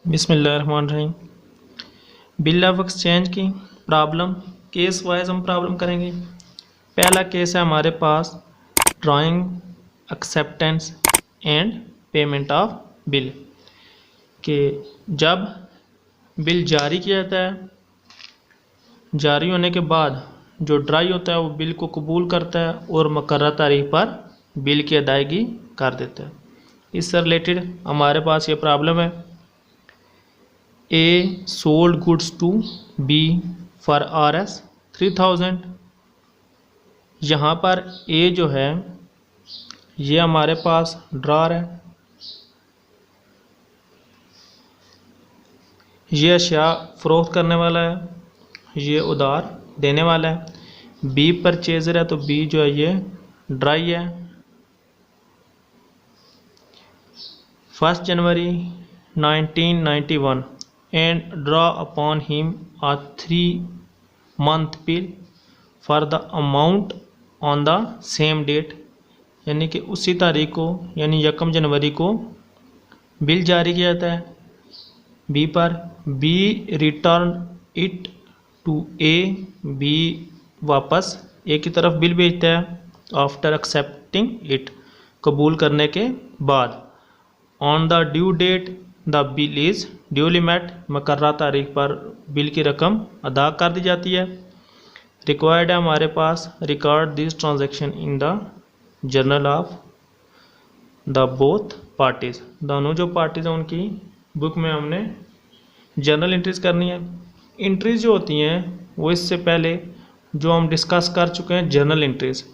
बिस्मिल्लाहिर्रहमानिर्रहीम। Bill of exchange की problem case wise हम प्रॉब्लम करेंगे। पहला केस है हमारे पास drawing acceptance and payment of bill के जब बिल जारी किया जाता है, जारी होने के बाद जो ड्राई होता है वो बिल को कबूल करता है और मुकर्रर तारीख पर बिल की अदायगी कर देता है। इससे रिलेटेड हमारे पास ये प्रॉब्लम है। A sold goods to B for Rs 3000। यहाँ पर A जो है ये हमारे पास ड्रॉर है, ये अशिया फरोख्त करने वाला है, ये उधार देने वाला है। B परचेजर है तो B जो है ये ड्राई है। 1 जनवरी 1991 and draw upon him a 3-month bill for the amount on the same date। यानी कि उसी तारीख को यानी 1 जनवरी को बिल जारी किया जाता है बी पर। B return it to A, B वापस ए की तरफ बिल भेजता है आफ्टर एक्सेप्टिंग इट, कबूल करने के बाद। On the due date the bill is duly met, मुकर्रर तारीख पर बिल की रकम अदा कर दी जाती है। रिक्वायर्ड है हमारे पास record this transaction in the journal of the both parties. दोनों जो पार्टीज हैं उनकी बुक में हमने जर्नल एंट्रीज करनी है। एंट्रीज जो होती हैं वो इससे पहले जो हम डिस्कस कर चुके हैं जर्नल एंट्रीज,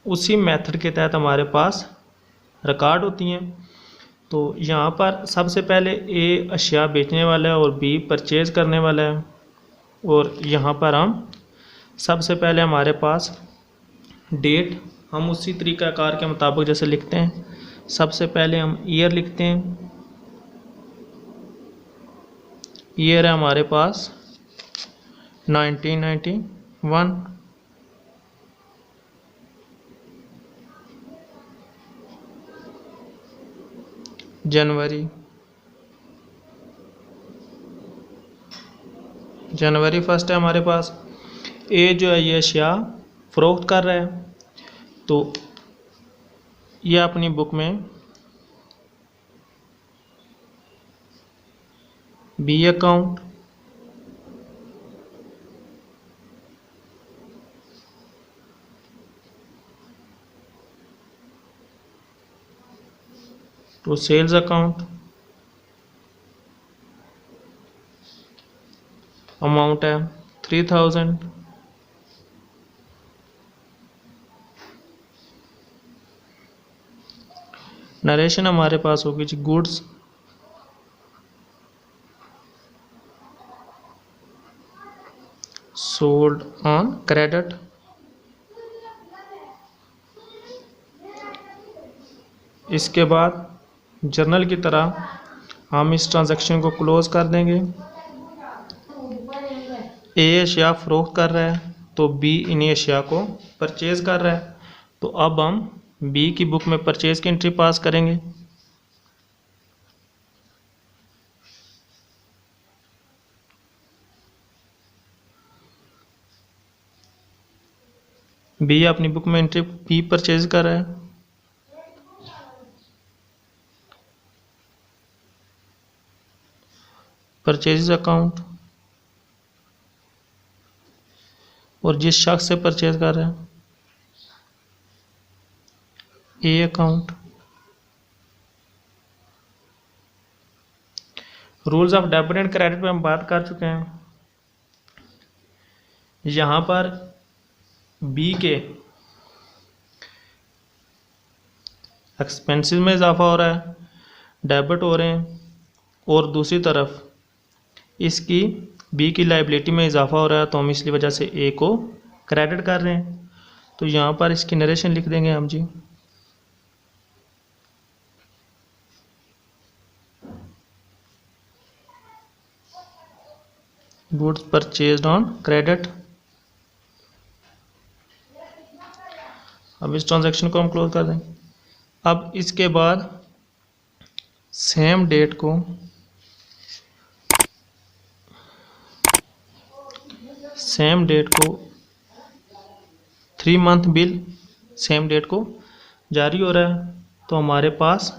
उसी मेथड के तहत हमारे पास रिकॉर्ड होती हैं। तो यहाँ पर सबसे पहले ए अशिया बेचने वाला है और बी परचेज करने वाला है। और यहाँ पर हम सबसे पहले हमारे पास डेट हम उसी तरीक़ाकार के मुताबिक जैसे लिखते हैं। सबसे पहले हम ईयर लिखते हैं। ईयर है हमारे पास 1991। जनवरी 1 है हमारे पास। ए जो है ये अशिया फरोख्त कर रहा है तो ये अपनी बुक में बी अकाउंट, तो सेल्स अकाउंट, अमाउंट है 3000। नरेशन हमारे पास होगी जी गुड्स सोल्ड ऑन क्रेडिट। इसके बाद जर्नल की तरह हम इस ट्रांजैक्शन को क्लोज कर देंगे। ए अशिया फरोख्त कर रहा है तो बी इन्हीं अशिया को परचेज कर रहा है। तो अब हम बी की बुक में परचेज की एंट्री पास करेंगे। बी अपनी बुक में एंट्री बी परचेज कर रहा है। परचेज अकाउंट और जिस शख्स से परचेज कर रहा है ए account. Rules of debit and credit पे हम बात कर चुके हैं। यहाँ पर बी के एक्सपेंसेस में इजाफा हो रहा है, डेबिट हो रहे हैं, और दूसरी तरफ इसकी बी की लाइबिलिटी में इजाफा हो रहा है तो हम इसलिए वजह से ए को क्रेडिट कर रहे हैं। तो यहाँ पर इसकी नरेशन लिख देंगे हम जी। Goods purchased on credit. अब इस ट्रांजैक्शन को हम क्लोज कर देंगे। अब इसके बाद सेम डेट को सेम डेट को 3 मंथ बिल सेम डेट को जारी हो रहा है, तो हमारे पास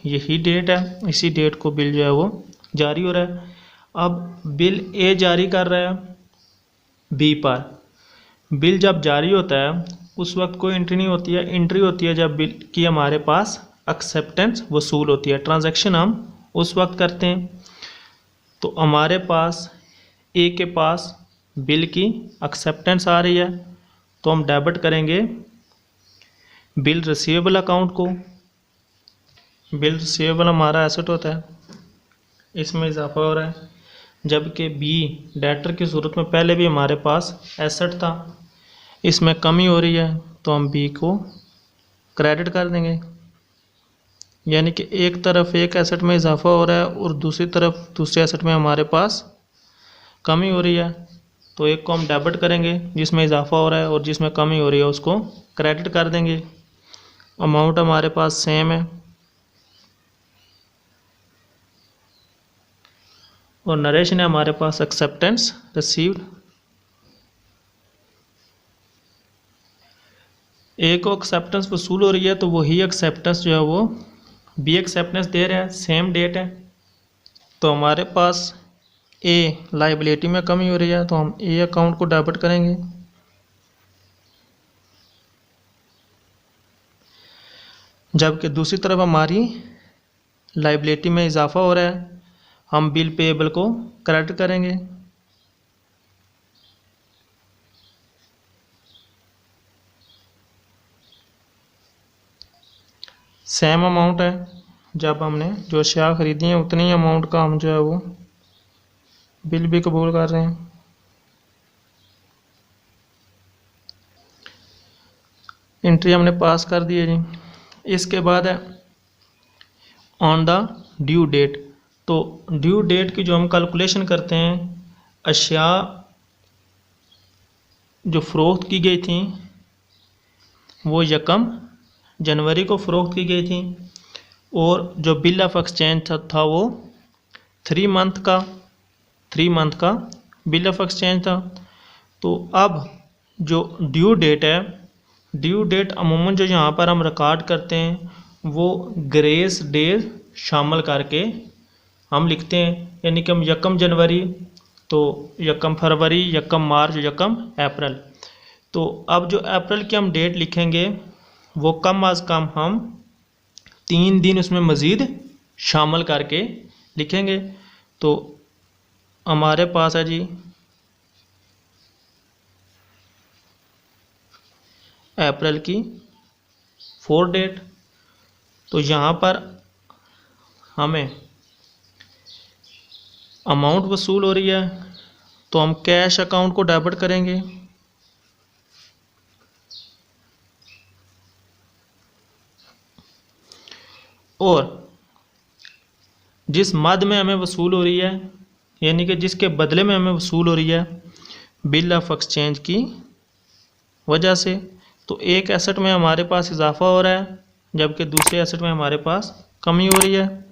यही डेट है, इसी डेट को बिल जो है वो जारी हो रहा है। अब बिल ए जारी कर रहा है बी पर। बिल जब जारी होता है उस वक्त कोई एंट्री नहीं होती है, एंट्री होती है जब बिल की हमारे पास एक्सेप्टेंस वसूल होती है, ट्रांजैक्शन हम उस वक्त करते हैं। तो हमारे पास ए के पास बिल की एक्सेप्टेंस आ रही है, तो हम डेबिट करेंगे बिल रिसीवेबल अकाउंट को। बिल रिसीवेबल हमारा एसेट होता है, इसमें इजाफा हो रहा है, जबकि बी डेटर की सूरत में पहले भी हमारे पास एसेट था, इसमें कमी हो रही है, तो हम बी को क्रेडिट कर देंगे। यानी कि एक तरफ एक एसेट में इजाफा हो रहा है और दूसरी तरफ दूसरे एसेट में हमारे पास कमी हो रही है, तो एक को हम डेबिट करेंगे जिसमें इजाफा हो रहा है और जिसमें कमी हो रही है उसको क्रेडिट कर देंगे। अमाउंट हमारे पास सेम है और नरेशन है हमारे पास एक्सेप्टेंस रिसीव्ड। ए को एक्सेप्टेंस वसूल हो रही है, तो वही एक्सेप्टेंस जो है वो बी एक्सेप्टेंस दे रहा है, सेम डेट है, तो हमारे पास ए लाइबिलिटी में कमी हो रही है, तो हम ए अकाउंट को डेबिट करेंगे। जबकि दूसरी तरफ हमारी लाइबिलिटी में इजाफा हो रहा है, हम बिल पेएबल को क्रेडिट करेंगे। सेम अमाउंट है, जब हमने जो अशिया खरीदी है उतनी ही अमाउंट का हम जो है वो बिल भी कबूल कर रहे हैं। एंट्री हमने पास कर दी है जी। इसके बाद है ऑन द ड्यू डेट। तो ड्यू डेट की जो हम कैलकुलेशन करते हैं, अशिया जो फ़रोख्त की गई थी वो 1 जनवरी को फ़रोख्त की गई थी, और जो बिल ऑफ एक्सचेंज था वो 3 मंथ का बिल ऑफ एक्सचेंज था। तो अब जो ड्यू डेट है, ड्यू डेट अमूमन जो यहाँ पर हम रिकॉर्ड करते हैं वो ग्रेस डे शामिल करके हम लिखते हैं, यानी कि हम 1 जनवरी, तो 1 फरवरी, 1 मार्च, 1 अप्रैल। तो अब जो अप्रैल की हम डेट लिखेंगे वो कम अज़ कम हम 3 दिन उसमें मज़ीद शामिल करके लिखेंगे। तो हमारे पास है जी अप्रैल की 4 डेट। तो यहाँ पर हमें अमाउंट वसूल हो रही है, तो हम कैश अकाउंट को डेबिट करेंगे। और जिस मद में हमें वसूल हो रही है, यानी कि जिसके बदले में हमें वसूल हो रही है बिल ऑफ एक्सचेंज की वजह से, तो एक एसेट में हमारे पास इजाफा हो रहा है जबकि दूसरे एसेट में हमारे पास कमी हो रही है।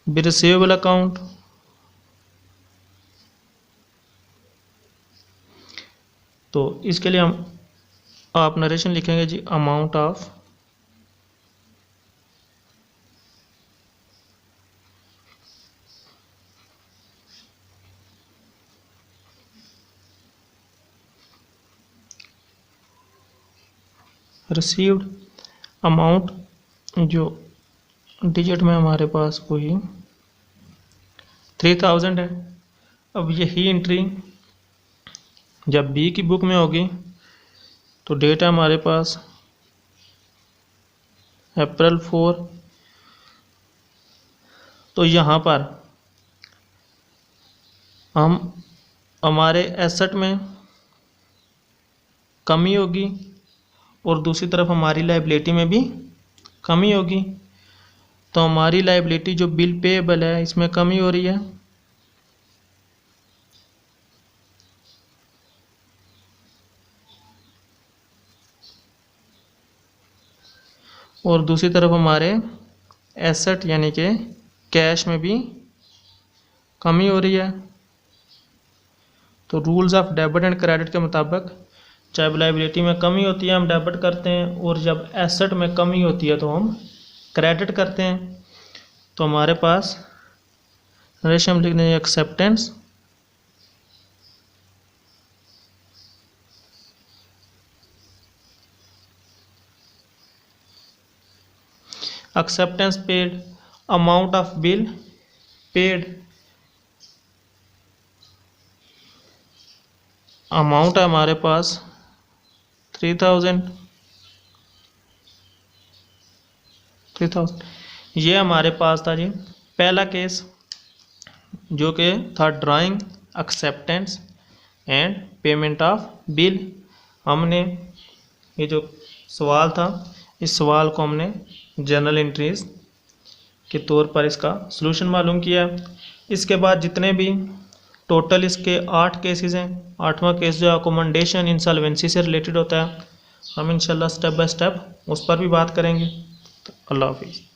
रिसीवेबल अकाउंट, तो इसके लिए हम आप नरेशन लिखेंगे जी अमाउंट ऑफ रिसीव्ड। अमाउंट जो डिजिट में हमारे पास कोई 3000 है। अब यही एंट्री जब बी की बुक में होगी तो डेट है हमारे पास अप्रैल 4। तो यहाँ पर हम हमारे एसेट में कमी होगी और दूसरी तरफ हमारी लायबिलिटी में भी कमी होगी। तो हमारी लायबिलिटी जो बिल पेएबल है इसमें कमी हो रही है, और दूसरी तरफ हमारे एसेट यानी कि कैश में भी कमी हो रही है। तो rules of debit and credit के मुताबिक जब लायबिलिटी में कमी होती है हम डेबिट करते हैं, और जब एसेट में कमी होती है तो हम क्रेडिट करते हैं। तो हमारे पास रेशियो हम लिख देंगे acceptance paid, amount of bill paid, amount है हमारे पास 3000 ये हमारे पास था जी पहला केस, जो कि था drawing, acceptance and payment of bill. हमने ये जो सवाल था इस सवाल को हमने जर्नल एंट्रीज के तौर पर इसका सलूशन मालूम किया। इसके बाद जितने भी टोटल इसके 8 केसेस हैं, 8वां केस जो अकोमोडेशन इंसॉल्वेंसी से रिलेटेड होता है, हम इंशाल्लाह स्टेप बाय स्टेप उस पर भी बात करेंगे। तो अल्लाह हाफिज़।